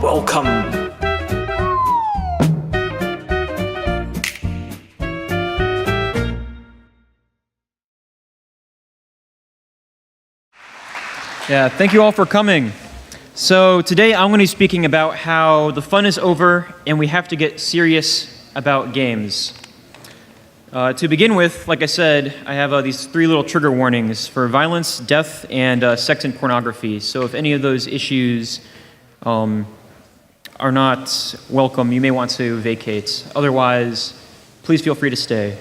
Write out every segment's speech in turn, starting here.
welcome. Yeah, thank you all for coming. So today I'm going to be speaking about how the fun is over and we have to get serious about games. To begin with, like I said, I have these 3 little trigger warnings for violence, death, and sex and pornography. So if any of those issues are not welcome, you may want to vacate. Otherwise, please feel free to stay.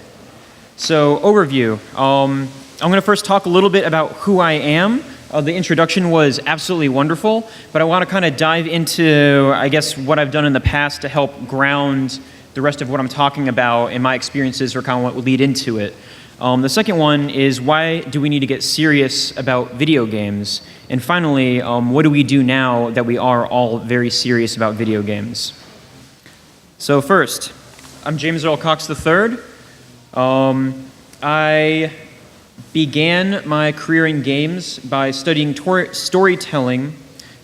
So overview. I'm going to first talk a little bit about who I am. The introduction was absolutely wonderful, but I want to kind of dive into, I guess, what I've done in the past to help ground the rest of what I'm talking about and my experiences or kind of what would lead into it. The second one is why do we need to get serious about video games? And finally, what do we do now that we are all very serious about video games? So first, I'm James Earl Cox III. I began my career in games by studying storytelling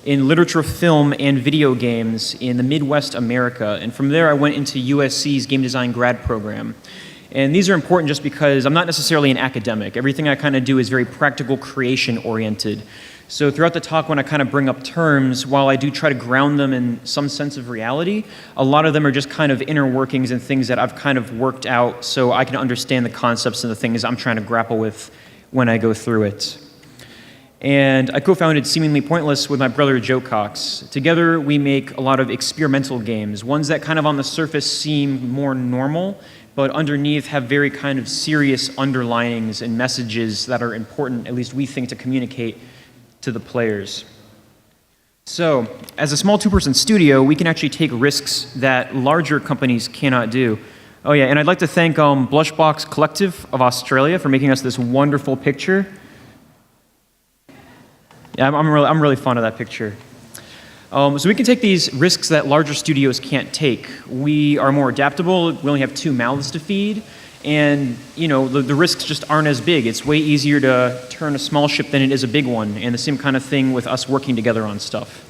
in literature, film, and video games in the Midwest America. And from there, I went into USC's game design grad program. And these are important just because I'm not necessarily an academic. Everything I kind of do is very practical, creation-oriented. So throughout the talk, when I kind of bring up terms, while I do try to ground them in some sense of reality, a lot of them are just kind of inner workings and things that I've kind of worked out so I can understand the concepts and the things I'm trying to grapple with when I go through it. And I co-founded Seemingly Pointless with my brother Joe Cox. Together, we make a lot of experimental games, ones that kind of on the surface seem more normal, but underneath have very kind of serious underlinings and messages that are important, at least we think, to communicate to the players. So, as a small 2-person studio, we can actually take risks that larger companies cannot do. Oh yeah, and I'd like to thank Blushbox Collective of Australia for making us this wonderful picture. Yeah, I'm really fond of that picture. So we can take these risks that larger studios can't take. We are more adaptable. We only have 2 mouths to feed. And, you know, the risks just aren't as big. It's way easier to turn a small ship than it is a big one. And the same kind of thing with us working together on stuff.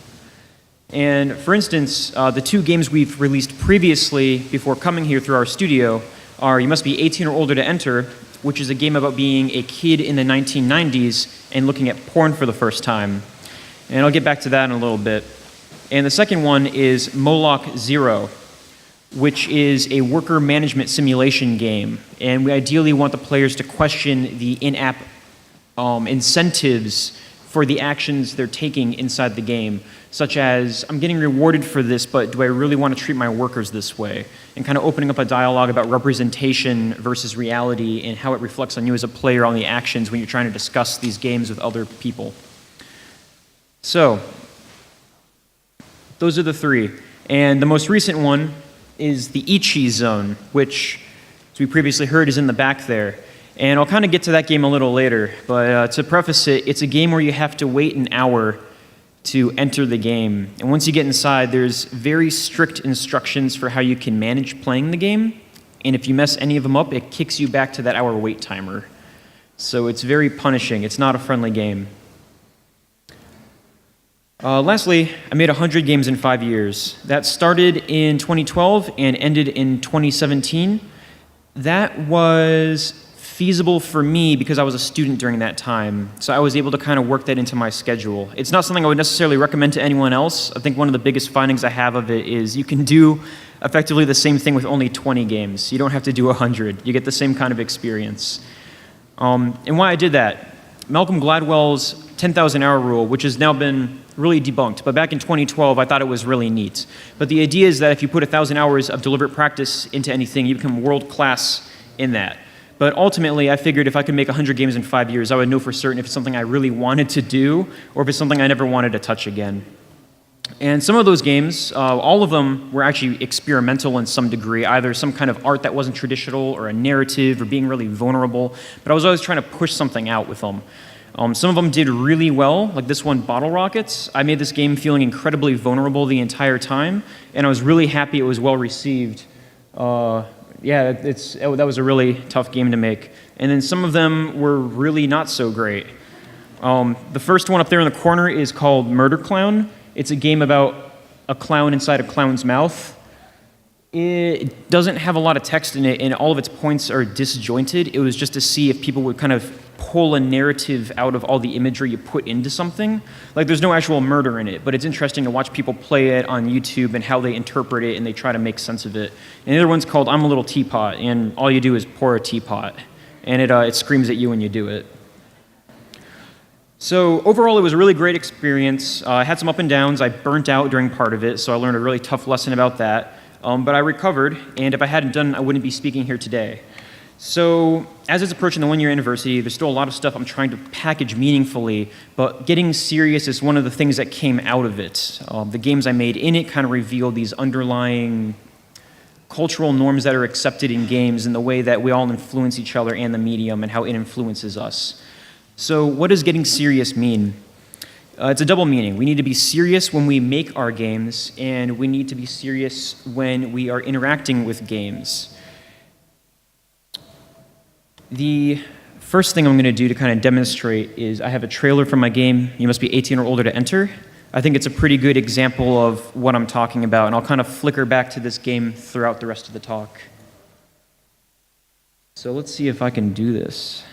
And for instance, the 2 games we've released previously before coming here through our studio are You Must Be 18 or Older to Enter, which is a game about being a kid in the 1990s and looking at porn for the first time. And I'll get back to that in a little bit. And the second one is Moloch Zero, which is a worker management simulation game. And we ideally want the players to question the in-app incentives for the actions they're taking inside the game, such as, I'm getting rewarded for this, but do I really want to treat my workers this way? And kind of opening up a dialogue about representation versus reality and how it reflects on you as a player on the actions when you're trying to discuss these games with other people. So, those are the 3. And the most recent one is the Ichi Zone, which, as we previously heard, is in the back there. And I'll kind of get to that game a little later, but to preface it, it's a game where you have to wait an hour to enter the game. And once you get inside, there's very strict instructions for how you can manage playing the game. And if you mess any of them up, it kicks you back to that hour wait timer. So it's very punishing. It's not a friendly game. Lastly, I made 100 games in 5 years. That started in 2012 and ended in 2017. That was feasible for me because I was a student during that time, so I was able to kind of work that into my schedule. It's not something I would necessarily recommend to anyone else. I think one of the biggest findings I have of it is you can do effectively the same thing with only 20 games. You don't have to do 100. You get the same kind of experience. And why I did that, Malcolm Gladwell's 10,000 hour rule, which has now been really debunked, but back in 2012 I thought it was really neat. But the idea is that if you put 1,000 hours of deliberate practice into anything, you become world class in that. But ultimately, I figured if I could make 100 games in 5 years, I would know for certain if it's something I really wanted to do or if it's something I never wanted to touch again. And some of those games, all of them were actually experimental in some degree, either some kind of art that wasn't traditional or a narrative or being really vulnerable, but I was always trying to push something out with them. Some of them did really well, like this one, Bottle Rockets. I made this game feeling incredibly vulnerable the entire time, and I was really happy it was well received. That was a really tough game to make. And then some of them were really not so great. The first one up there in the corner is called Murder Clown. It's a game about a clown inside a clown's mouth. It doesn't have a lot of text in it, and all of its points are disjointed. It was just to see if people would kind of pull a narrative out of all the imagery you put into something. Like, there's no actual murder in it, but it's interesting to watch people play it on YouTube and how they interpret it and they try to make sense of it. And the other one's called I'm a Little Teapot, and all you do is pour a teapot, and it screams at you when you do it. So overall, it was a really great experience. I had some up and downs. I burnt out during part of it, so I learned a really tough lesson about that. But I recovered, and if I hadn't done it, I wouldn't be speaking here today. So as it's approaching the one-year anniversary, there's still a lot of stuff I'm trying to package meaningfully, but getting serious is one of the things that came out of it. The games I made in it kind of revealed these underlying cultural norms that are accepted in games and the way that we all influence each other and the medium and how it influences us. So what does getting serious mean? It's a double meaning. We need to be serious when we make our games, and we need to be serious when we are interacting with games. The first thing I'm going to do to kind of demonstrate is I have a trailer for my game, You Must Be 18 or Older to Enter. I think it's a pretty good example of what I'm talking about, and I'll kind of flicker back to this game throughout the rest of the talk. So let's see if I can do this.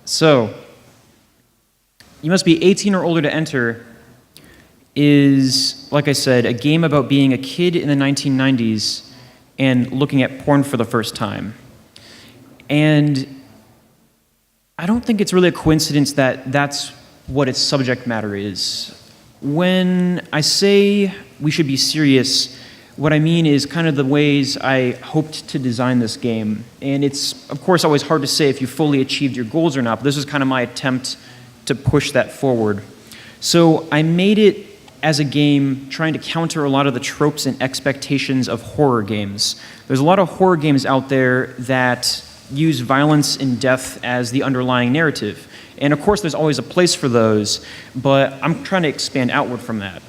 So, You Must Be 18 or Older to Enter is, like I said, a game about being a kid in the 1990s and looking at porn for the first time. And I don't think it's really a coincidence that that's what its subject matter is. When I say we should be serious, what I mean is kind of the ways I hoped to design this game. And it's, of course, always hard to say if you fully achieved your goals or not, but this was kind of my attempt to push that forward. So I made it as a game trying to counter a lot of the tropes and expectations of horror games. There's a lot of horror games out there that use violence and death as the underlying narrative. And of course, there's always a place for those, but I'm trying to expand outward from that.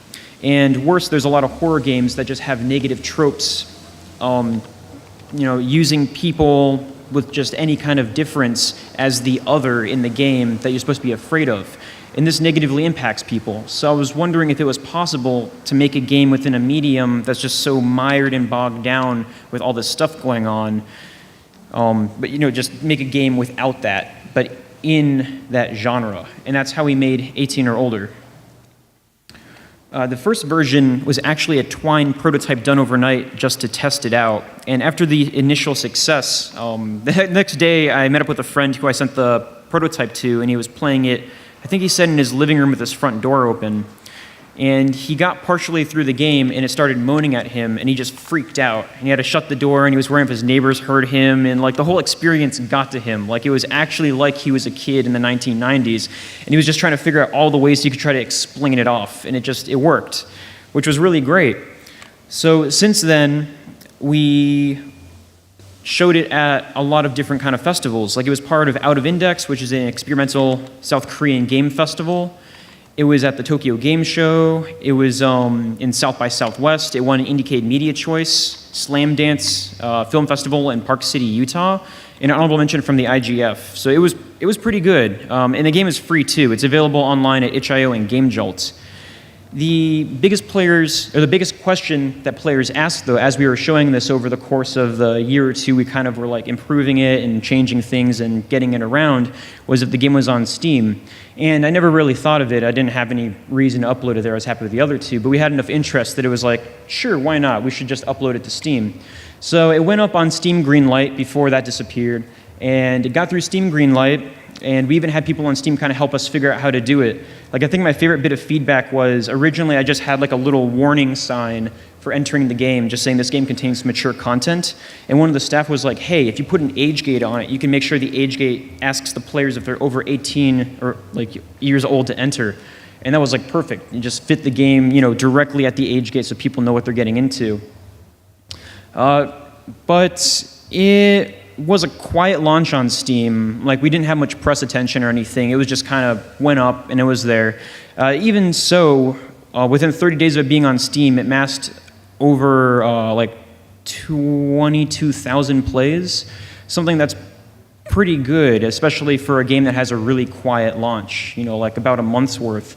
And worse, there's a lot of horror games that just have negative tropes, using people with just any kind of difference as the other in the game that you're supposed to be afraid of. And this negatively impacts people. So I was wondering if it was possible to make a game within a medium that's just so mired and bogged down with all this stuff going on, but just make a game without that, but in that genre. And that's how we made 18 or Older. The first version was actually a Twine prototype done overnight just to test it out. And after the initial success, the next day I met up with a friend who I sent the prototype to, and he was playing it, I think he said in his living room with his front door open. And he got partially through the game, and it started moaning at him, and he just freaked out. And he had to shut the door, and he was worried if his neighbors heard him, and the whole experience got to him. It was actually like he was a kid in the 1990s, and he was just trying to figure out all the ways he could try to explain it off, and it worked, which was really great. So since then, we showed it at a lot of different kind of festivals. It was part of Out of Index, which is an experimental South Korean game festival. It was at the Tokyo Game Show. It was in South by Southwest. It won an Indiecade Media Choice, Slam Dance Film Festival in Park City, Utah, and an honorable mention from the IGF. So it was pretty good. And the game is free too. It's available online at itch.io and Game Jolt. The biggest question that players asked, though, as we were showing this over the course of the year or two, we kind of were improving it and changing things and getting it around, was if the game was on Steam. And I never really thought of it. I didn't have any reason to upload it there. I was happy with the other two, but we had enough interest that it was sure, why not? We should just upload it to Steam. So it went up on Steam Greenlight before that disappeared. And it got through Steam Greenlight, and we even had people on Steam kind of help us figure out how to do it. Like, I think my favorite bit of feedback was originally I just had like a little warning sign for entering the game, just saying this game contains mature content. And one of the staff was like, hey, if you put an age gate on it, you can make sure the age gate asks the players if they're over 18 or like years old to enter. And that was like perfect. You just fit the game, directly at the age gate so people know what they're getting into. But it was a quiet launch on Steam. Like, we didn't have much press attention or anything. It was just kind of went up and it was there. Even so, within 30 days of it being on Steam, it amassed over like 22,000 plays, something that's pretty good, especially for a game that has a really quiet launch, like about a month's worth.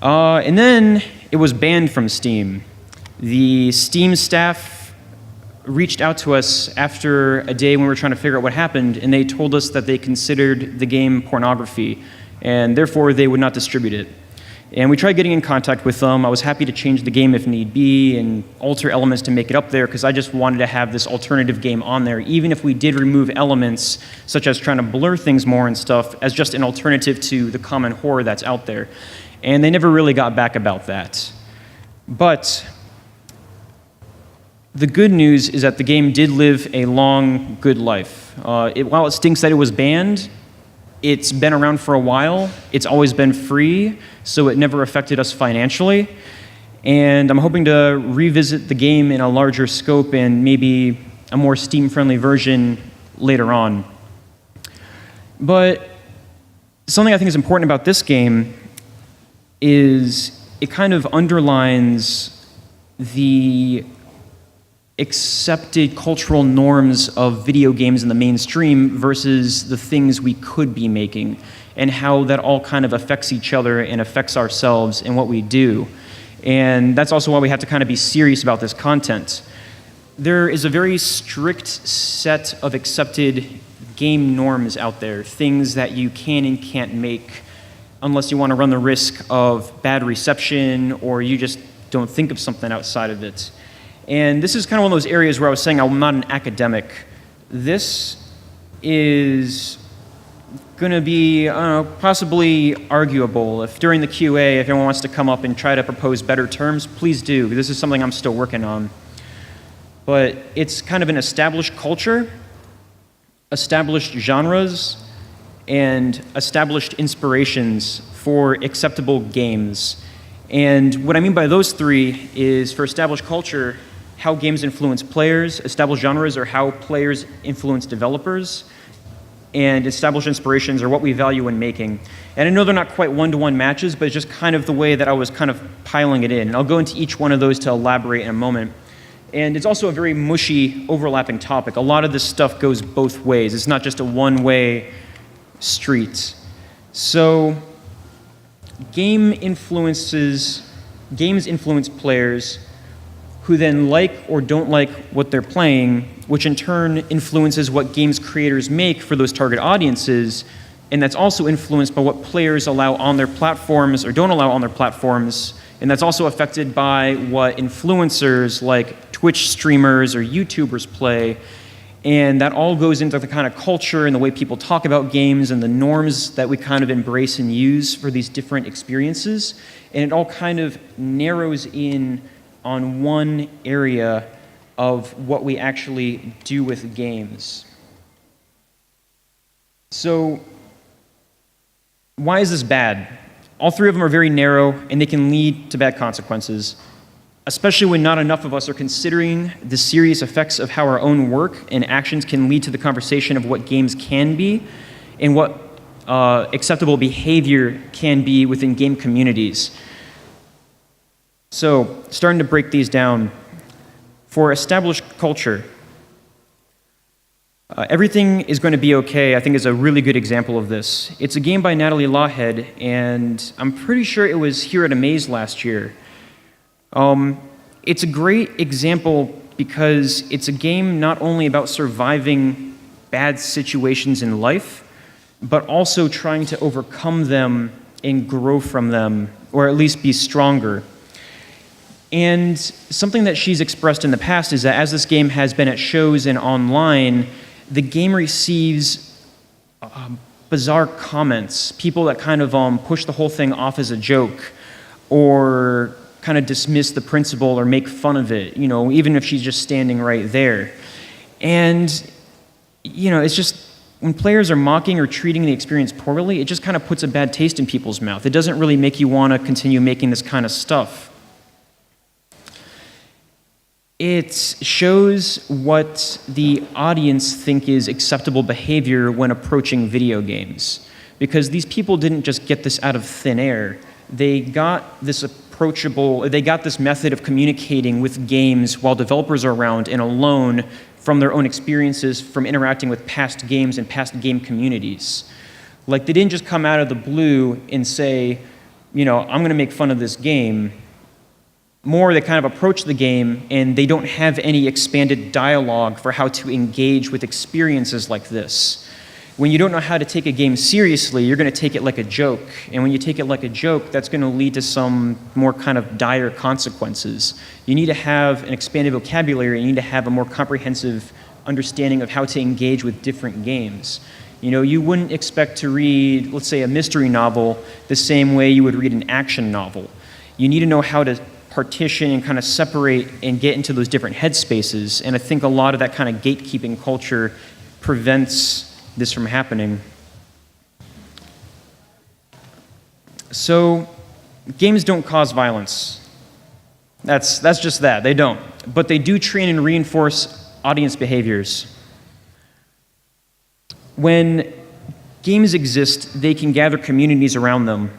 And then it was banned from Steam. The Steam staff reached out to us after a day when we were trying to figure out what happened, and they told us that they considered the game pornography, and therefore they would not distribute it. And we tried getting in contact with them. I was happy to change the game if need be and alter elements to make it up there because I just wanted to have this alternative game on there, even if we did remove elements such as trying to blur things more and stuff as just an alternative to the common horror that's out there. And they never really got back about that. But the good news is that the game did live a long, good life. While it stinks that it was banned, it's been around for a while. It's always been free, so it never affected us financially. And I'm hoping to revisit the game in a larger scope and maybe a more Steam-friendly version later on. But something I think is important about this game is it kind of underlines the accepted cultural norms of video games in the mainstream versus the things we could be making, and how that all kind of affects each other and affects ourselves and what we do. And that's also why we have to kind of be serious about this content. There is a very strict set of accepted game norms out there, things that you can and can't make unless you want to run the risk of bad reception or you just don't think of something outside of it. And this is kind of one of those areas where I was saying I'm not an academic. This is going to be, possibly arguable. If during the QA, if anyone wants to come up and try to propose better terms, please do. This is something I'm still working on. But it's kind of an established culture, established genres, and established inspirations for acceptable games. And what I mean by those three is, for established culture, how games influence players, established genres are how players influence developers, and established inspirations are what we value when making. And I know they're not quite one-to-one matches, but it's just kind of the way that I was kind of piling it in. And I'll go into each one of those to elaborate in a moment. And it's also a very mushy, overlapping topic. A lot of this stuff goes both ways. It's not just a one-way street. So games influence players who then like or don't like what they're playing, which in turn influences what games creators make for those target audiences, and that's also influenced by what players allow on their platforms or don't allow on their platforms, and that's also affected by what influencers like Twitch streamers or YouTubers play, and that all goes into the kind of culture and the way people talk about games and the norms that we kind of embrace and use for these different experiences, and it all kind of narrows in on one area of what we actually do with games. So, why is this bad? All three of them are very narrow, and they can lead to bad consequences, especially when not enough of us are considering the serious effects of how our own work and actions can lead to the conversation of what games can be and what acceptable behavior can be within game communities. So, starting to break these down. For established culture, Everything is Going to Be Okay, I think, is a really good example of this. It's a game by Natalie Lawhead, and I'm pretty sure it was here at Amaze last year. It's a great example because it's a game not only about surviving bad situations in life, but also trying to overcome them and grow from them, or at least be stronger. And something that she's expressed in the past is that as this game has been at shows and online, the game receives bizarre comments, people that kind of push the whole thing off as a joke, or kind of dismiss the principal or make fun of it, even if she's just standing right there. And, it's just, when players are mocking or treating the experience poorly, it just kind of puts a bad taste in people's mouth. It doesn't really make you want to continue making this kind of stuff. It shows what the audience think is acceptable behavior when approaching video games. Because these people didn't just get this out of thin air. They got this method of communicating with games while developers are around and alone from their own experiences from interacting with past games and past game communities. Like, they didn't just come out of the blue and say, I'm going to make fun of this game. More, they kind of approach the game and they don't have any expanded dialogue for how to engage with experiences like this. When you don't know how to take a game seriously, you're going to take it like a joke. And when you take it like a joke, that's going to lead to some more kind of dire consequences. You need to have an expanded vocabulary. You need to have a more comprehensive understanding of how to engage with different games. You wouldn't expect to read, let's say, a mystery novel the same way you would read an action novel. You need to know how to partition and kind of separate and get into those different headspaces. And I think a lot of that kind of gatekeeping culture prevents this from happening. So, games don't cause violence. That's just that. They don't. But they do train and reinforce audience behaviors. When games exist, they can gather communities around them.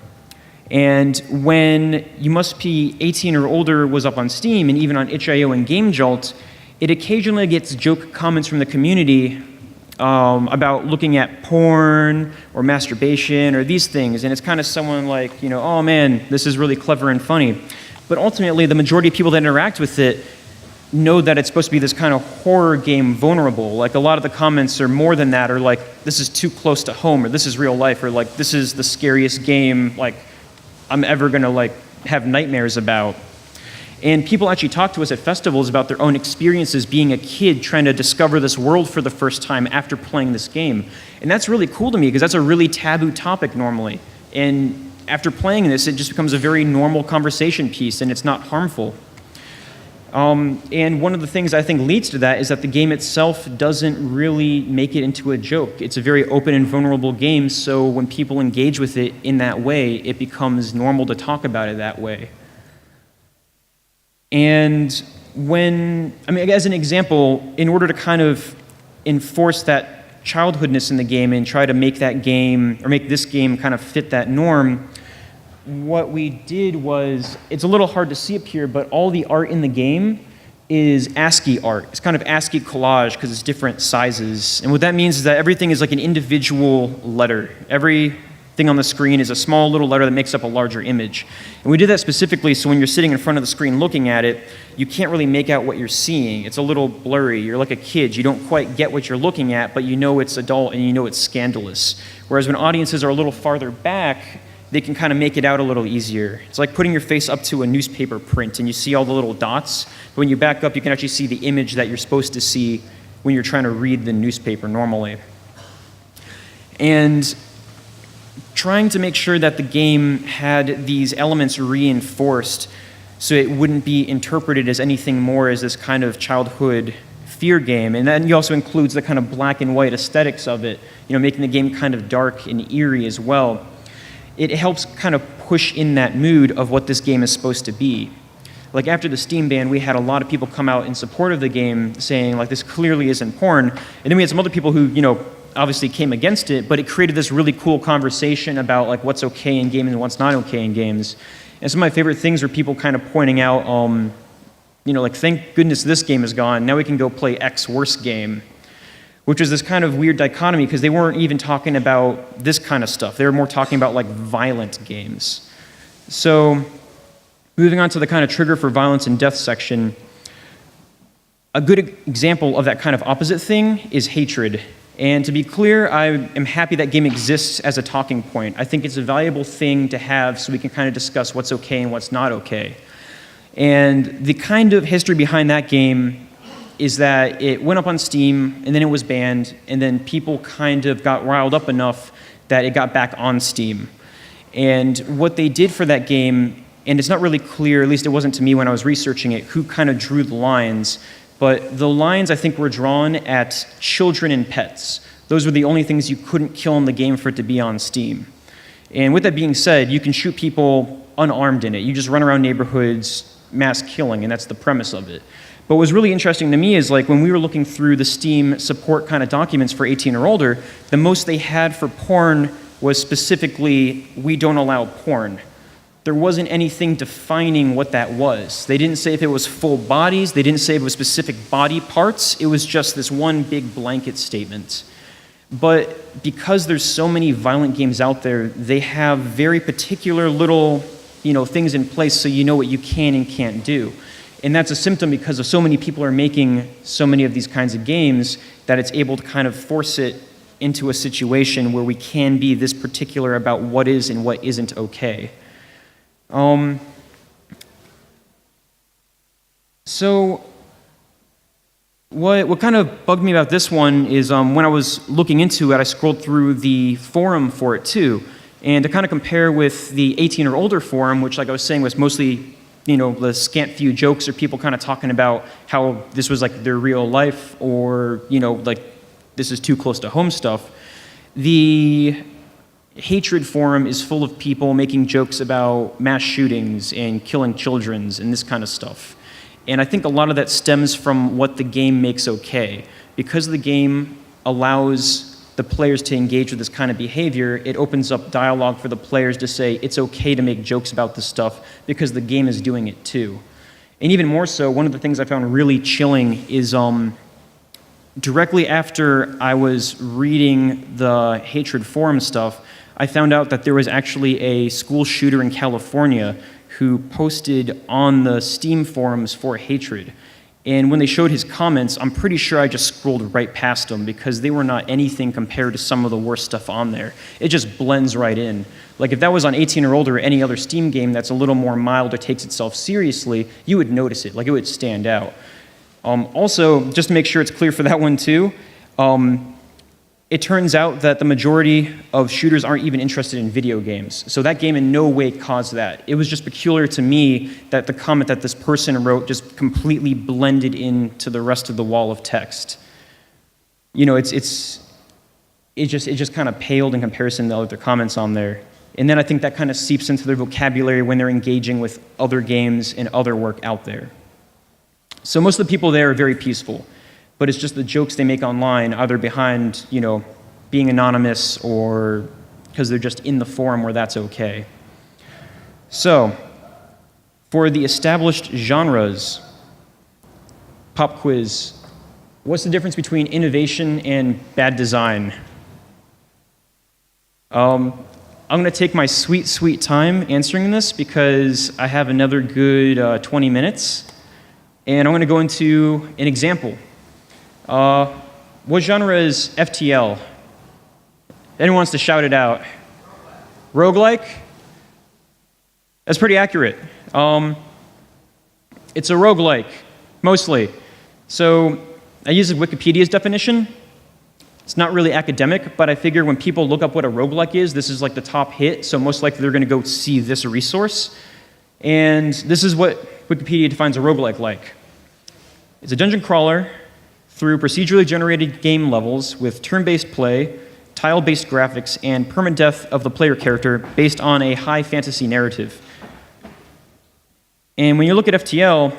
And when You Must Be 18 or Older was up on Steam and even on itch.io and GameJolt, it occasionally gets joke comments from the community about looking at porn or masturbation or these things, and it's kind of someone like, oh man, this is really clever and funny. But ultimately, the majority of people that interact with it know that it's supposed to be this kind of horror game vulnerable. Like, a lot of the comments are more than that, or like, this is too close to home, or this is real life, or like, this is the scariest game like I'm ever gonna like have nightmares about. And people actually talk to us at festivals about their own experiences being a kid trying to discover this world for the first time after playing this game. And that's really cool to me because that's a really taboo topic normally. And after playing this, it just becomes a very normal conversation piece and it's not harmful. And one of the things I think leads to that is that the game itself doesn't really make it into a joke. It's a very open and vulnerable game, so when people engage with it in that way, it becomes normal to talk about it that way. And as an example, in order to kind of enforce that childhoodness in the game and try to make that game, or make this game kind of fit that norm, what we did was, it's a little hard to see up here, but all the art in the game is ASCII art. It's kind of ASCII collage because it's different sizes. And what that means is that everything is like an individual letter. Everything on the screen is a small little letter that makes up a larger image. And we did that specifically so when you're sitting in front of the screen looking at it, you can't really make out what you're seeing. It's a little blurry. You're like a kid. You don't quite get what you're looking at, but you know it's adult and you know it's scandalous. Whereas when audiences are a little farther back, they can kind of make it out a little easier. It's like putting your face up to a newspaper print and you see all the little dots, but when you back up, you can actually see the image that you're supposed to see when you're trying to read the newspaper normally. And trying to make sure that the game had these elements reinforced so it wouldn't be interpreted as anything more as this kind of childhood fear game. And then you also includes the kind of black and white aesthetics of it, making the game kind of dark and eerie as well. It helps kind of push in that mood of what this game is supposed to be. Like after the Steam ban, we had a lot of people come out in support of the game saying like, this clearly isn't porn. And then we had some other people who, obviously came against it, but it created this really cool conversation about like what's okay in games and what's not okay in games. And some of my favorite things were people kind of pointing out, like, thank goodness this game is gone. Now we can go play X worse game. Which was this kind of weird dichotomy because they weren't even talking about this kind of stuff. They were more talking about like violent games. So moving on to the kind of trigger for violence and death section, a good example of that kind of opposite thing is hatred. And to be clear, I am happy that game exists as a talking point. I think it's a valuable thing to have so we can kind of discuss what's okay and what's not okay. And the kind of history behind that game is that it went up on Steam, and then it was banned, and then people kind of got riled up enough that it got back on Steam. And what they did for that game, and it's not really clear, at least it wasn't to me when I was researching it, who kind of drew the lines, but the lines, I think, were drawn at children and pets. Those were the only things you couldn't kill in the game for it to be on Steam. And with that being said, you can shoot people unarmed in it. You just run around neighborhoods, mass killing, and that's the premise of it. But what was really interesting to me is, like, when we were looking through the Steam support kind of documents for 18 or older, the most they had for porn was specifically, we don't allow porn. There wasn't anything defining what that was. They didn't say if it was full bodies. They didn't say if it was specific body parts. It was just this one big blanket statement. But because there's so many violent games out there, they have very particular little, things in place so you know what you can and can't do. And that's a symptom because of so many people are making so many of these kinds of games that it's able to kind of force it into a situation where we can be this particular about what is and what isn't okay. So what kind of bugged me about this one is when I was looking into it, I scrolled through the forum for it too. And to kind of compare with the 18 or older forum, which, like I was saying, was mostly, the scant few jokes or people kind of talking about how this was like their real life or, like this is too close to home stuff. The hatred forum is full of people making jokes about mass shootings and killing children and this kind of stuff. And I think a lot of that stems from what the game makes okay. Because the game allows the players to engage with this kind of behavior, it opens up dialogue for the players to say it's okay to make jokes about this stuff because the game is doing it too. And even more so, one of the things I found really chilling is directly after I was reading the hatred forum stuff, I found out that there was actually a school shooter in California who posted on the Steam forums for hatred. And when they showed his comments, I'm pretty sure I just scrolled right past them because they were not anything compared to some of the worst stuff on there. It just blends right in. Like if that was on 18 or older or any other Steam game that's a little more mild or takes itself seriously, you would notice it, like it would stand out. Also, just to make sure it's clear for that one too, it turns out that the majority of shooters aren't even interested in video games. So that game in no way caused that. It was just peculiar to me that the comment that this person wrote just completely blended into the rest of the wall of text. It just kind of paled in comparison to other comments on there. And then I think that kind of seeps into their vocabulary when they're engaging with other games and other work out there. So most of the people there are very peaceful. But it's just the jokes they make online, either behind, being anonymous or because they're just in the forum where that's okay. So, for the established genres, pop quiz, what's the difference between innovation and bad design? I'm going to take my sweet, sweet time answering this because I have another good 20 minutes. And I'm going to go into an example. What genre is FTL? Anyone wants to shout it out? Roguelike? That's pretty accurate. It's a roguelike, mostly. So I use Wikipedia's definition. It's not really academic, but I figure when people look up what a roguelike is, this is like the top hit, so most likely they're going to go see this resource. And this is what Wikipedia defines a roguelike like. It's a dungeon crawler through procedurally generated game levels with turn-based play, tile-based graphics, and permadeath of the player character based on a high fantasy narrative. And when you look at FTL,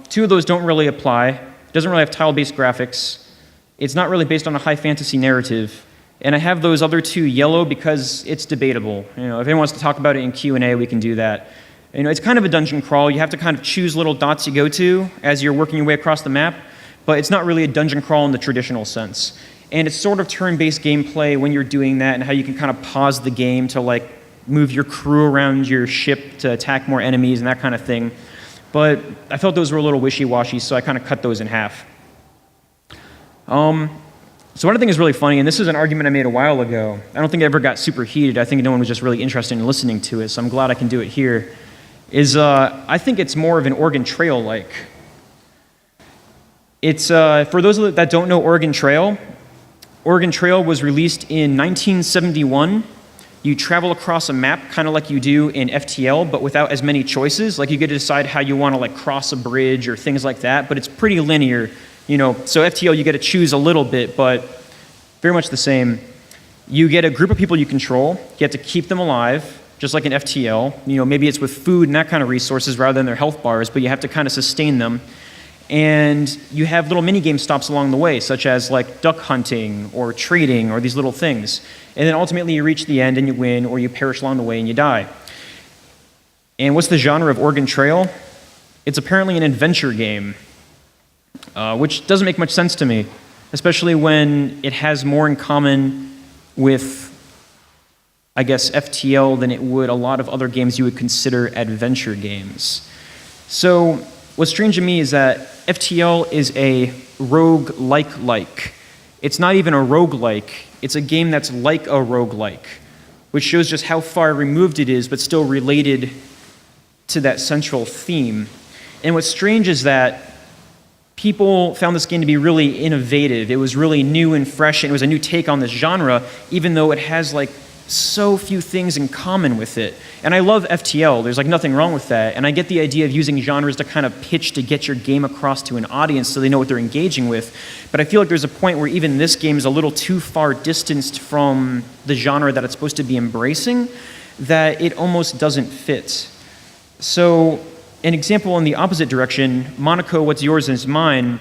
two of those don't really apply. It doesn't really have tile-based graphics. It's not really based on a high fantasy narrative. And I have those other two yellow because it's debatable. If anyone wants to talk about it in Q&A, we can do that. It's kind of a dungeon crawl. You have to kind of choose little dots you go to as you're working your way across the map, but it's not really a dungeon crawl in the traditional sense. And it's sort of turn-based gameplay when you're doing that and how you can kind of pause the game to move your crew around your ship to attack more enemies and that kind of thing. But I felt those were a little wishy-washy, so I kind of cut those in half. So what I think is really funny, and this is an argument I made a while ago. I don't think it ever got super heated. I think no one was just really interested in listening to it, so I'm glad I can do it here. I think it's more of an Oregon Trail-like. It's for those that don't know Oregon Trail. Oregon Trail was released in 1971. You travel across a map kind of like you do in FTL, but without as many choices. Like you get to decide how you want to like cross a bridge or things like that, but it's pretty linear, you know. So FTL you get to choose a little bit, but very much the same. You get a group of people you control. You have to keep them alive, just like in FTL. You know, maybe it's with food and that kind of resources rather than their health bars, but you have to kind of sustain them. And you have little mini-game stops along the way, such as like duck hunting or trading or these little things. And then ultimately you reach the end and you win, or you perish along the way and you die. And what's the genre of Oregon Trail? It's apparently an adventure game, which doesn't make much sense to me, especially when it has more in common with, I guess, FTL than it would a lot of other games you would consider adventure games. So what's strange to me is that FTL is a rogue-like. It's not even a roguelike. It's a game that's like a roguelike, which shows just how far removed it is, but still related to that central theme. And what's strange is that people found this game to be really innovative. It was really new and fresh, and it was a new take on this genre, even though it has like so few things in common with it. And I love FTL, there's like nothing wrong with that, and I get the idea of using genres to kind of pitch to get your game across to an audience so they know what they're engaging with, but I feel like there's a point where even this game is a little too far distanced from the genre that it's supposed to be embracing, that it almost doesn't fit. So an example in the opposite direction, Monaco, What's Yours Is Mine,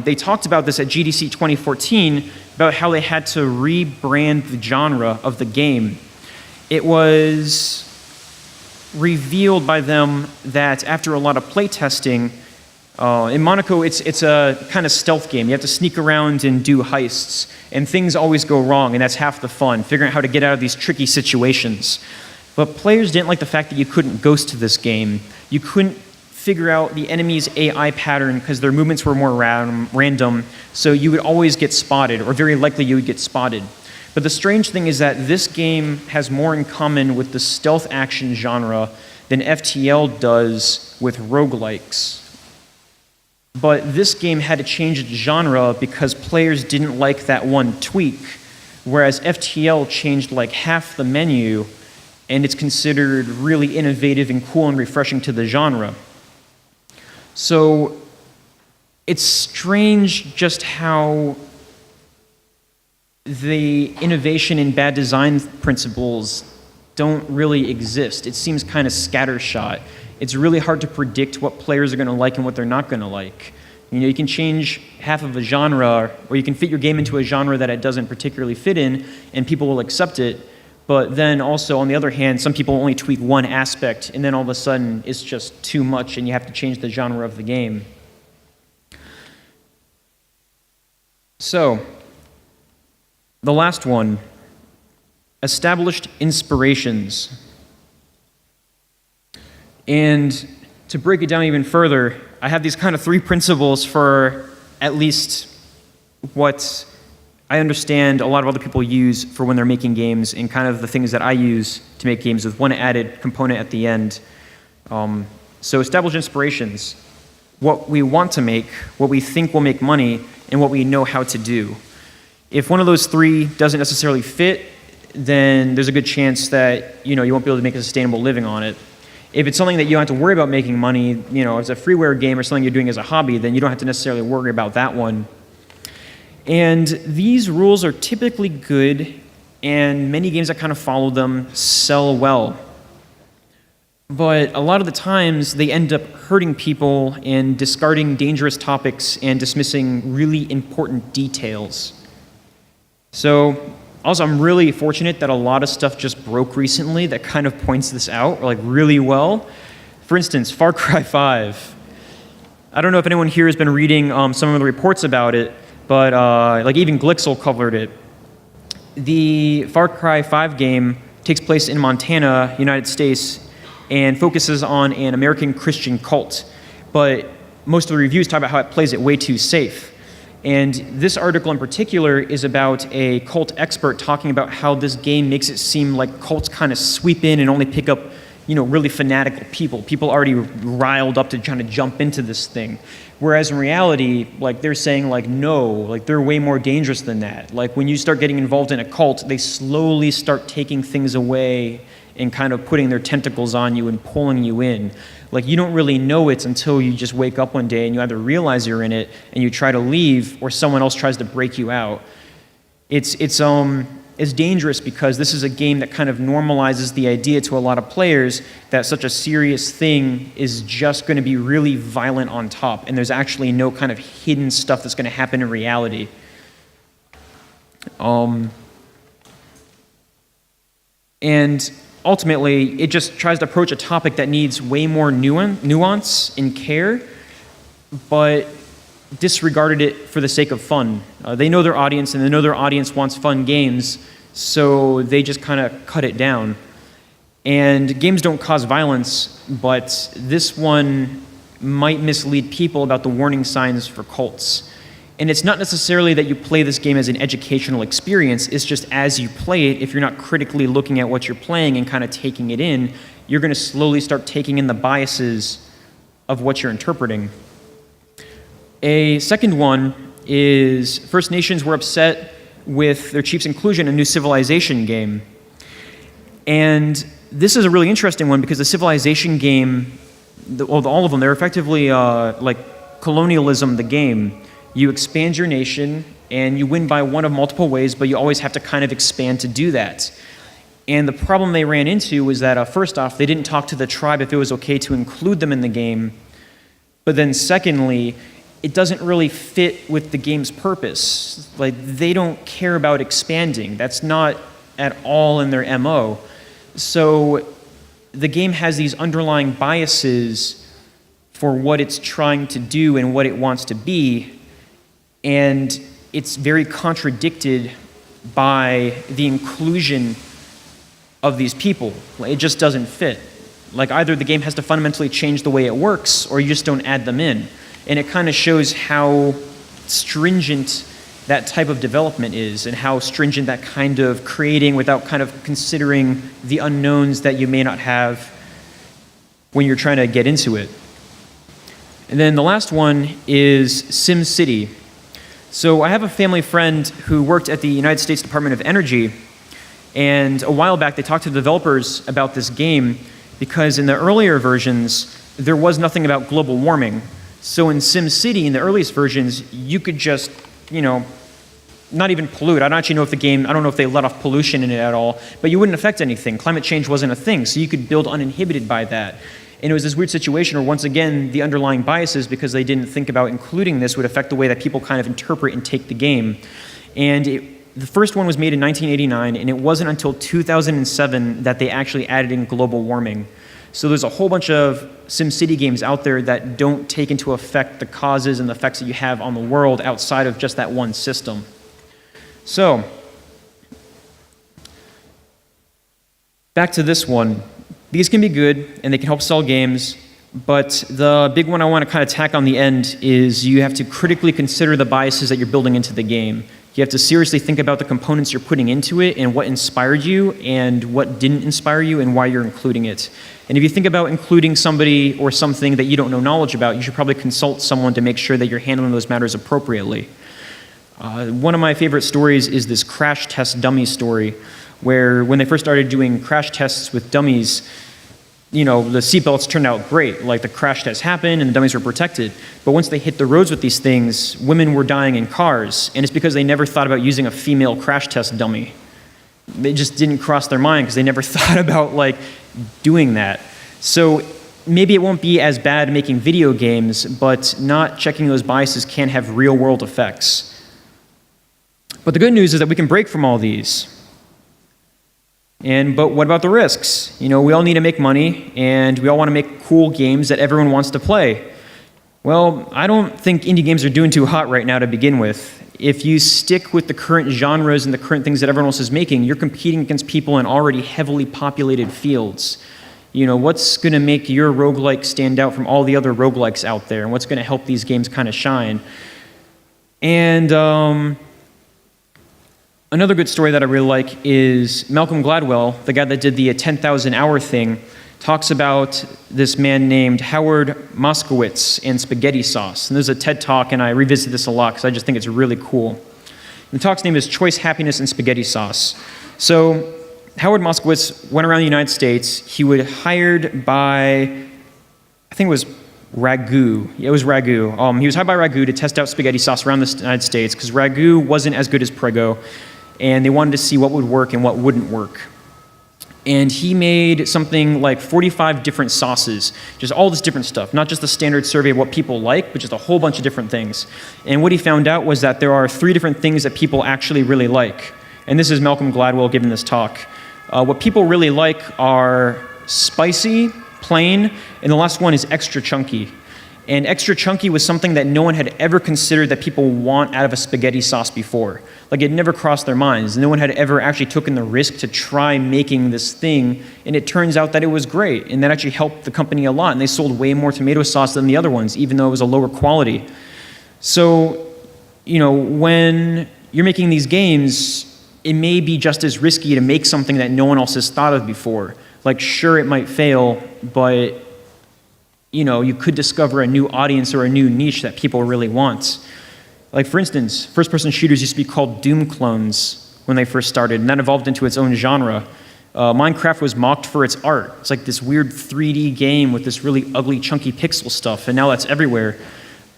they talked about this at GDC 2014, about how they had to rebrand the genre of the game. It was revealed by them that after a lot of playtesting, in Monaco, it's a kind of stealth game. You have to sneak around and do heists, and things always go wrong, and that's half the fun, figuring out how to get out of these tricky situations. But players didn't like the fact that you couldn't ghost this game. You couldn't figure out the enemy's AI pattern because their movements were more random, so you would always get spotted, or very likely you would get spotted. But the strange thing is that this game has more in common with the stealth action genre than FTL does with roguelikes. But this game had to change its genre because players didn't like that one tweak, whereas FTL changed like half the menu, and it's considered really innovative and cool and refreshing to the genre. So it's strange just how the innovation and bad design principles don't really exist. It seems kind of scattershot. It's really hard to predict what players are going to like and what they're not going to like. You know, you can change half of a genre, or you can fit your game into a genre that it doesn't particularly fit in, and people will accept it. But then also, on the other hand, some people only tweak one aspect, and then all of a sudden it's just too much, and you have to change the genre of the game. So, the last one, established inspirations. And to break it down even further, I have these kind of three principles for at least what I understand a lot of other people use for when they're making games, and kind of the things that I use to make games, with one added component at the end. So established inspirations, what we want to make, what we think will make money, and what we know how to do. If one of those three doesn't necessarily fit, then there's a good chance that you won't be able to make a sustainable living on it. If it's something that you don't have to worry about making money, it's a freeware game or something you're doing as a hobby, then you don't have to necessarily worry about that one. And these rules are typically good, and many games that kind of follow them sell well. But a lot of the times, they end up hurting people and discarding dangerous topics and dismissing really important details. So, also, I'm really fortunate that a lot of stuff just broke recently that kind of points this out, like really well. For instance, Far Cry 5. I don't know if anyone here has been reading some of the reports about it, but like even Glixel covered it. The Far Cry 5 game takes place in Montana, United States, and focuses on an American Christian cult. But most of the reviews talk about how it plays it way too safe. And this article in particular is about a cult expert talking about how this game makes it seem like cults kind of sweep in and only pick up really fanatical people already riled up to trying to jump into this thing. Whereas in reality, like they're saying like, no, like they're way more dangerous than that. Like when you start getting involved in a cult, they slowly start taking things away and kind of putting their tentacles on you and pulling you in. Like you don't really know it until you just wake up one day and you either realize you're in it and you try to leave, or someone else tries to break you out. It's dangerous because this is a game that kind of normalizes the idea to a lot of players that such a serious thing is just going to be really violent on top, and there's actually no kind of hidden stuff that's going to happen in reality. And ultimately, it just tries to approach a topic that needs way more nuance and care, but disregarded it for the sake of fun. They know their audience, and they know their audience wants fun games, so they just kind of cut it down. And games don't cause violence, but this one might mislead people about the warning signs for cults. And it's not necessarily that you play this game as an educational experience, it's just as you play it, if you're not critically looking at what you're playing and kind of taking it in, you're going to slowly start taking in the biases of what you're interpreting. A second one is First Nations were upset with their chief's inclusion in a new Civilization game. And this is a really interesting one because the Civilization game, all of them, they're effectively like colonialism, the game. You expand your nation, and you win by one of multiple ways, but you always have to kind of expand to do that. And the problem they ran into was that, first off, they didn't talk to the tribe if it was okay to include them in the game. But then secondly, it doesn't really fit with the game's purpose. Like, they don't care about expanding. That's not at all in their MO. So the game has these underlying biases for what it's trying to do and what it wants to be, and it's very contradicted by the inclusion of these people. It just doesn't fit. Like, either the game has to fundamentally change the way it works, or you just don't add them in. And it kind of shows how stringent that type of development is, and how stringent that kind of creating without kind of considering the unknowns that you may not have when you're trying to get into it. And then the last one is SimCity. So I have a family friend who worked at the United States Department of Energy, and a while back they talked to the developers about this game because in the earlier versions there was nothing about global warming. So in SimCity, in the earliest versions, you could just, not even pollute. I don't actually know if the game, I don't know if they let off pollution in it at all, but you wouldn't affect anything. Climate change wasn't a thing, so you could build uninhibited by that. And it was this weird situation where, once again, the underlying biases, because they didn't think about including this, would affect the way that people kind of interpret and take the game. And the first one was made in 1989, and it wasn't until 2007 that they actually added in global warming. So there's a whole bunch of SimCity games out there that don't take into effect the causes and the effects that you have on the world outside of just that one system. So, back to this one. These can be good, and they can help sell games, but the big one I want to kind of tack on the end is you have to critically consider the biases that you're building into the game. You have to seriously think about the components you're putting into it and what inspired you and what didn't inspire you and why you're including it. And if you think about including somebody or something that you don't know knowledge about, you should probably consult someone to make sure that you're handling those matters appropriately. One of my favorite stories is this crash test dummy story, where when they first started doing crash tests with dummies, the seatbelts turned out great. Like, the crash tests happened and the dummies were protected. But once they hit the roads with these things, women were dying in cars. And it's because they never thought about using a female crash test dummy. It just didn't cross their mind because they never thought about, doing that. So maybe it won't be as bad making video games, but not checking those biases can have real-world effects. But the good news is that we can break from all these. But what about the risks? We all need to make money, and we all want to make cool games that everyone wants to play. Well, I don't think indie games are doing too hot right now to begin with. If you stick with the current genres and the current things that everyone else is making, you're competing against people in already heavily populated fields. What's going to make your roguelike stand out from all the other roguelikes out there, and what's going to help these games kind of shine? And another good story that I really like is Malcolm Gladwell, the guy that did the 10,000 hour thing, talks about this man named Howard Moskowitz and spaghetti sauce. And there's a TED Talk, and I revisit this a lot because I just think it's really cool. The talk's name is Choice, Happiness, and Spaghetti Sauce. So Howard Moskowitz went around the United States. He was hired by, I think it was Ragu. Yeah, it was Ragu. He was hired by Ragu to test out spaghetti sauce around the United States because Ragu wasn't as good as Prego, and they wanted to see what would work and what wouldn't work. And he made something like 45 different sauces, just all this different stuff, not just the standard survey of what people like, but just a whole bunch of different things. And what he found out was that there are 3 different things that people actually really like. And this is Malcolm Gladwell giving this talk. What people really like are spicy, plain, and the last one is extra chunky. And extra chunky was something that no one had ever considered that people want out of a spaghetti sauce before. Like, it never crossed their minds. No one had ever actually taken the risk to try making this thing, and it turns out that it was great, and that actually helped the company a lot, and they sold way more tomato sauce than the other ones, even though it was a lower quality. So, when you're making these games, it may be just as risky to make something that no one else has thought of before. Like, sure, it might fail, but you could discover a new audience or a new niche that people really want. Like, for instance, first-person shooters used to be called Doom clones when they first started, and that evolved into its own genre. Minecraft was mocked for its art. It's like this weird 3D game with this really ugly, chunky pixel stuff, and now that's everywhere.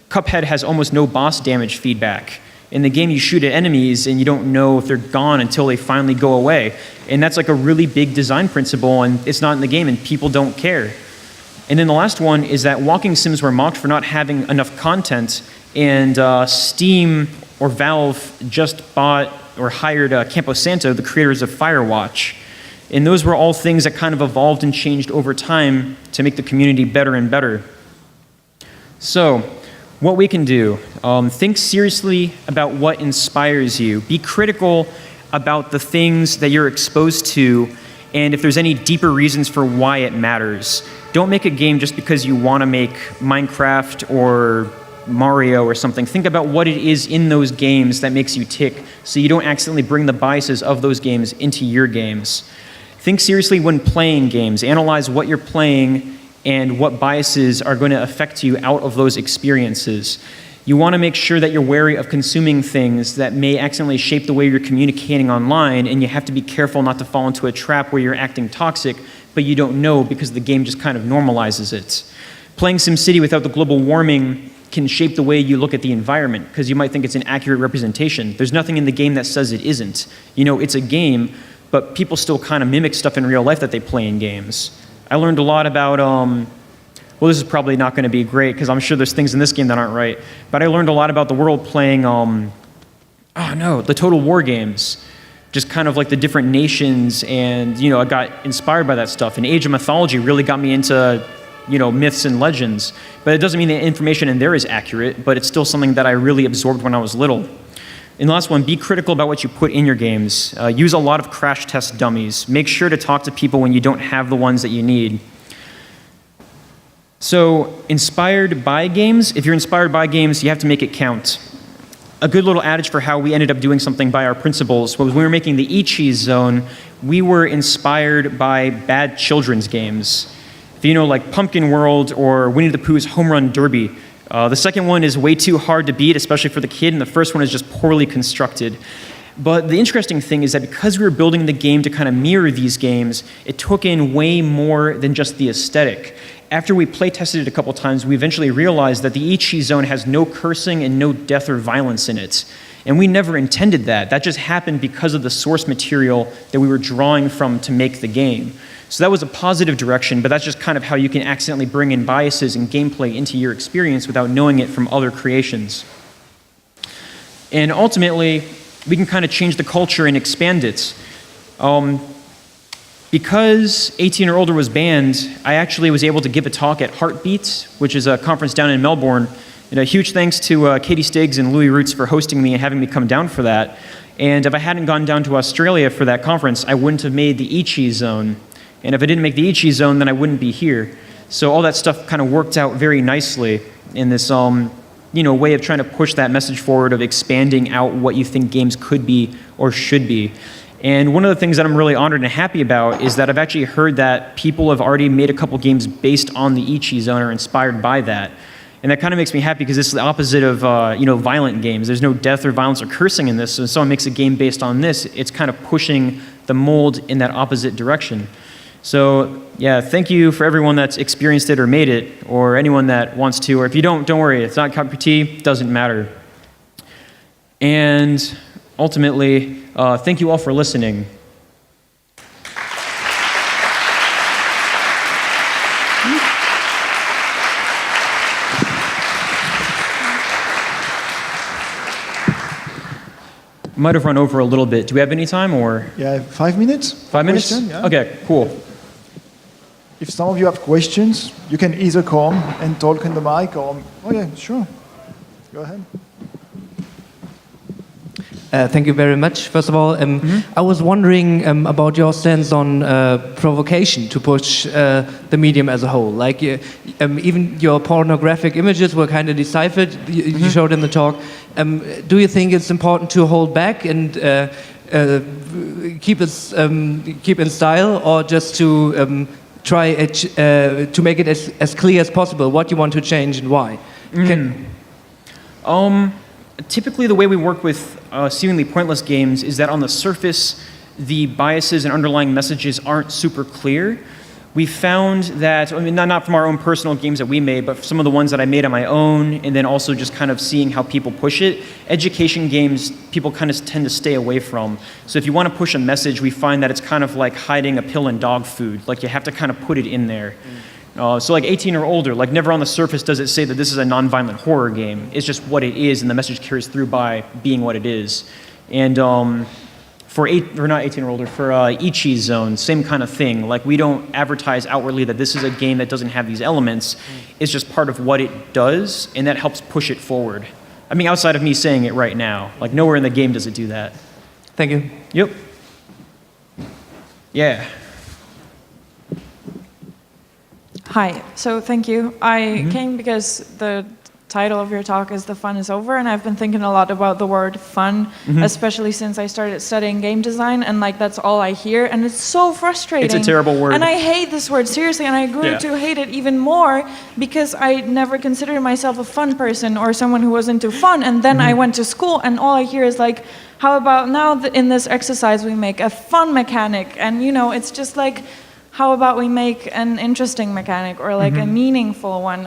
Cuphead has almost no boss damage feedback. In the game, you shoot at enemies, and you don't know if they're gone until they finally go away. And that's like a really big design principle, and it's not in the game, and people don't care. And then the last one is that walking sims were mocked for not having enough content, and Steam or Valve just bought or hired Camposanto, the creators of Firewatch. And those were all things that kind of evolved and changed over time to make the community better and better. So, what we can do, think seriously about what inspires you. Be critical about the things that you're exposed to, and if there's any deeper reasons for why it matters. Don't make a game just because you want to make Minecraft or Mario or something. Think about what it is in those games that makes you tick, so you don't accidentally bring the biases of those games into your games. Think seriously when playing games. Analyze what you're playing and what biases are going to affect you out of those experiences. You want to make sure that you're wary of consuming things that may accidentally shape the way you're communicating online, and you have to be careful not to fall into a trap where you're acting toxic, but you don't know because the game just kind of normalizes it. Playing SimCity without the global warming can shape the way you look at the environment, because you might think it's an accurate representation. There's nothing in the game that says it isn't. It's a game, but people still kind of mimic stuff in real life that they play in games. I learned a lot about, well, this is probably not going to be great, because I'm sure there's things in this game that aren't right, but I learned a lot about the world playing, the Total War games. Just kind of like the different nations, and, I got inspired by that stuff. And Age of Mythology really got me into, myths and legends. But it doesn't mean the information in there is accurate, but it's still something that I really absorbed when I was little. And the last one, be critical about what you put in your games. Use a lot of crash test dummies. Make sure to talk to people when you don't have the ones that you need. So, inspired by games, if you're inspired by games, you have to make it count. A good little adage for how we ended up doing something by our principles was when we were making the E-Cheese Zone, we were inspired by bad children's games. If you know, like Pumpkin World or Winnie the Pooh's Home Run Derby. The second one is way too hard to beat, especially for the kid, and the first one is just poorly constructed. But the interesting thing is that because we were building the game to kind of mirror these games, it took in way more than just the aesthetic. After we play tested it a couple times, we eventually realized that the E-Cheese Zone has no cursing and no death or violence in it. And we never intended that. That just happened because of the source material that we were drawing from to make the game. So that was a positive direction, but that's just kind of how you can accidentally bring in biases and gameplay into your experience without knowing it from other creations. And ultimately, we can kind of change the culture and expand it. Because 18 or older was banned, I actually was able to give a talk at Heartbeat, which is a conference down in Melbourne. And a huge thanks to Katie Stiggs and Louis Roots for hosting me and having me come down for that. And if I hadn't gone down to Australia for that conference, I wouldn't have made the E-Cheese Zone. And if I didn't make the E-Cheese Zone, then I wouldn't be here. So all that stuff kind of worked out very nicely in this way of trying to push that message forward of expanding out what you think games could be or should be. And one of the things that I'm really honored and happy about is that I've actually heard that people have already made a couple games based on the Ichi Zone or inspired by that. And that kind of makes me happy because it's the opposite of violent games. There's no death or violence or cursing in this. So if someone makes a game based on this, it's kind of pushing the mold in that opposite direction. So yeah, thank you for everyone that's experienced it or made it, or anyone that wants to. Or if you don't worry. It's not a cup of tea, doesn't matter. And ultimately, thank you all for listening. Might have run over a little bit. Do we have any time, or? Yeah, 5 minutes. 5 minutes? Question, yeah. Okay, cool. If some of you have questions, you can either come and talk in the mic, or oh yeah, sure. Go ahead. Thank you very much. First of all, I was wondering about your stance on provocation to push the medium as a whole. Like, even your pornographic images were kind of deciphered. You showed in the talk. Do you think it's important to hold back and keep in style, or just to try to make it as clear as possible what you want to change and why? Typically, the way we work with seemingly pointless games is that on the surface, the biases and underlying messages aren't super clear. We found that, I mean, not from our own personal games that we made, but some of the ones that I made on my own, and then also just kind of seeing how people push it. Education games, people kind of tend to stay away from. So if you want to push a message, we find that it's kind of like hiding a pill in dog food. Like, you have to kind of put it in there. So like 18 or older, like never on the surface does it say that this is a non-violent horror game. It's just what it is, and the message carries through by being what it is. And for not 18 or older, for Ichi Zone, same kind of thing. Like, we don't advertise outwardly that this is a game that doesn't have these elements. It's just part of what it does, and that helps push it forward. I mean, outside of me saying it right now, like nowhere in the game does it do that. Thank you. Yep. Yeah. Hi, so thank you. I came because the title of your talk is "The Fun is Over," and I've been thinking a lot about the word fun, especially since I started studying game design, and like that's all I hear, and it's so frustrating. It's a terrible word. And I hate this word, seriously, and I grew to hate it even more because I never considered myself a fun person or someone who was into fun, and then I went to school, and all I hear is like, how about now in this exercise we make a fun mechanic, and it's just like, how about we make an interesting mechanic or like a meaningful one?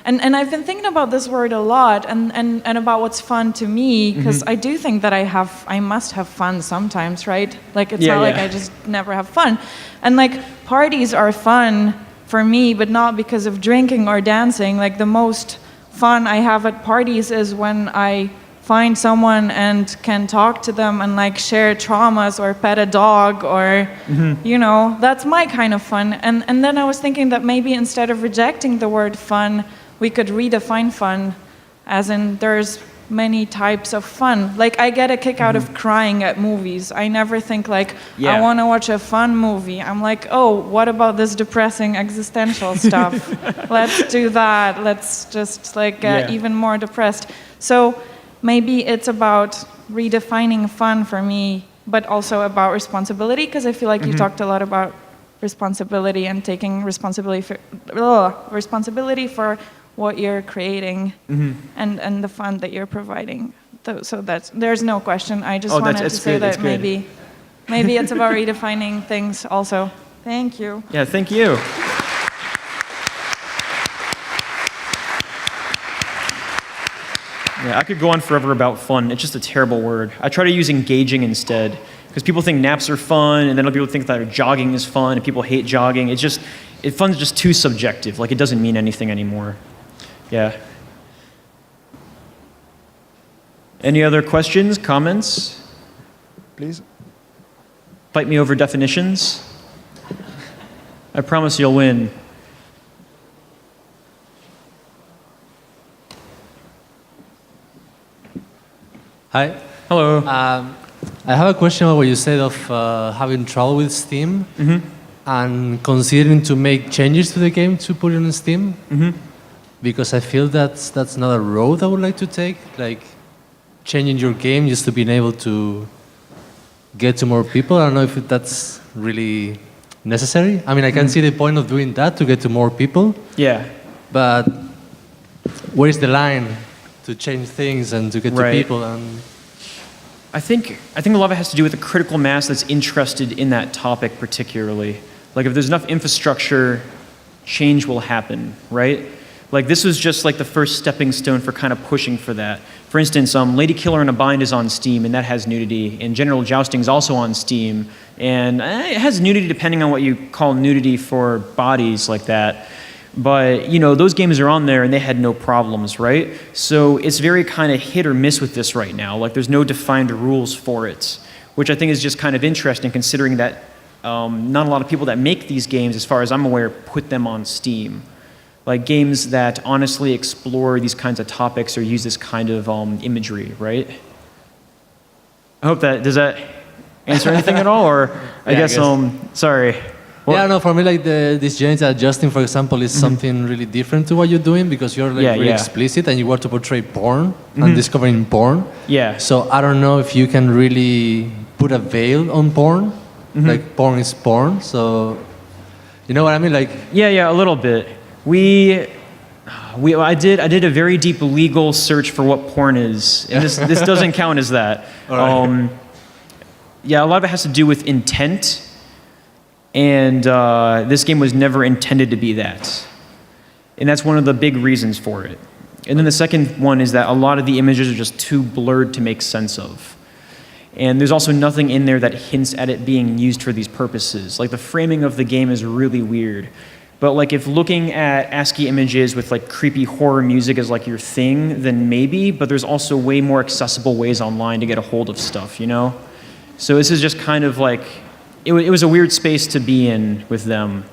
And I've been thinking about this word a lot and about what's fun to me, because I do think that I must have fun sometimes, right? Like, it's not like I just never have fun. And like, parties are fun for me, but not because of drinking or dancing. Like, the most fun I have at parties is when I find someone and can talk to them and like share traumas or pet a dog or, that's my kind of fun. And then I was thinking that maybe instead of rejecting the word fun, we could redefine fun, as in there's many types of fun. Like, I get a kick out of crying at movies. I never think like, I want to watch a fun movie. I'm like, oh, what about this depressing existential stuff? Let's do that. Let's just like get even more depressed. So maybe it's about redefining fun for me, but also about responsibility, because I feel like you talked a lot about responsibility and taking responsibility for what you're creating and the fun that you're providing. So there's no question. I just wanted to say that maybe it's about redefining things also. Thank you. Yeah, thank you. Yeah, I could go on forever about fun. It's just a terrible word. I try to use engaging instead, because people think naps are fun, and then other people think that jogging is fun, and people hate jogging. Fun's just too subjective. Like, it doesn't mean anything anymore. Yeah. Any other questions, comments? Please. Fight me over definitions. I promise you'll win. Hi. Hello. I have a question about what you said of having trouble with Steam and considering to make changes to the game to put it on Steam. Because I feel that's not a road I would like to take, like changing your game just to being able to get to more people. I don't know if that's really necessary. I mean, I can see the point of doing that to get to more people, Yeah. but where's the line to change things and to get to Right. people? And I think a lot of it has to do with the critical mass that's interested in that topic particularly. Like if there's enough infrastructure, change will happen, right? Like this was just like the first stepping stone for kind of pushing for that. For instance, Lady Killer in a Bind is on Steam and that has nudity, and General Jousting is also on Steam, and it has nudity depending on what you call nudity for bodies like that. But, you know, those games are on there and they had no problems, right? So it's very kind of hit or miss with this right now. Like there's no defined rules for it, which I think is just kind of interesting considering that not a lot of people that make these games, as far as I'm aware, put them on Steam. Like games that honestly explore these kinds of topics or use this kind of imagery, right? I hope does that answer anything at all? Or I guess, sorry. Well, yeah, no, for me, like this genital adjusting, for example, is something really different to what you're doing because you're like really explicit and you want to portray porn and discovering porn. Yeah. So I don't know if you can really put a veil on porn. Like porn is porn. So you know what I mean? Like yeah, a little bit. I did a very deep legal search for what porn is, and this doesn't count as that. Right. Yeah, a lot of it has to do with intent. And this game was never intended to be that. And that's one of the big reasons for it. And then the second one is that a lot of the images are just too blurred to make sense of. And there's also nothing in there that hints at it being used for these purposes. Like the framing of the game is really weird. But like if looking at ASCII images with like creepy horror music is like your thing, then maybe, but there's also way more accessible ways online to get a hold of stuff, you know? So this is just kind of like, it was a weird space to be in with them.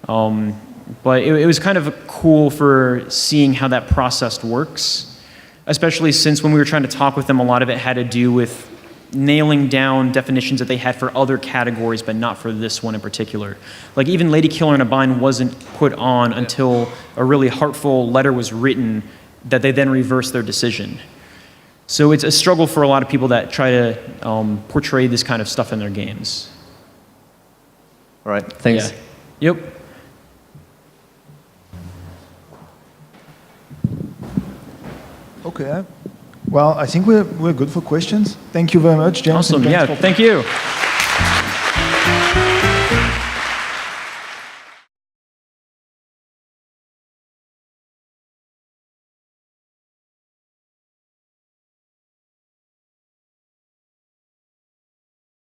But it was kind of cool for seeing how that process works, especially since when we were trying to talk with them, a lot of it had to do with nailing down definitions that they had for other categories, but not for this one in particular. Like even Lady Killer in a Bind wasn't put on until a really heartful letter was written that they then reversed their decision. So it's a struggle for a lot of people that try to portray this kind of stuff in their games. All right, thanks. Yeah. Yep. Okay. Well, I think we're good for questions. Thank you very much, James. Awesome. and thanks Yeah, for- thank you.